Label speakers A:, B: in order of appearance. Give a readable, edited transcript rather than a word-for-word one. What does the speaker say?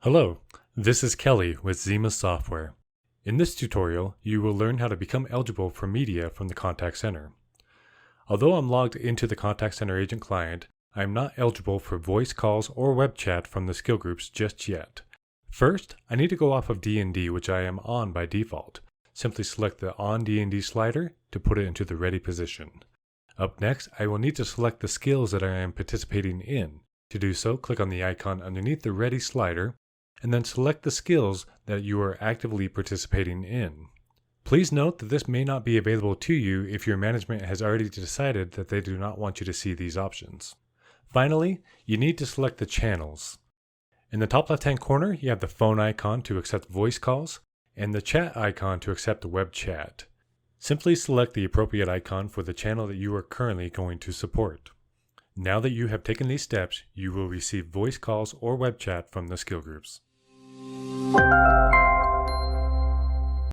A: Hello, this is Kelly with Xima Software. In this tutorial, you will learn how to become eligible for media from the contact center. Although I'm logged into the contact center agent client, I am not eligible for voice calls or web chat from the skill groups just yet. First, I need to go off of D&D, which I am on by default. Simply select the On D&D slider to put it into the ready position. Up next, I will need to select the skills that I am participating in. To do so, click on the icon underneath the ready slider, and then select the skills that you are actively participating in. Please note that this may not be available to you if your management has already decided that they do not want you to see these options. Finally, you need to select the channels. In the top left-hand corner, you have the phone icon to accept voice calls and the chat icon to accept web chat. Simply select the appropriate icon for the channel that you are currently going to support. Now that you have taken these steps, you will receive voice calls or web chat from the skill groups.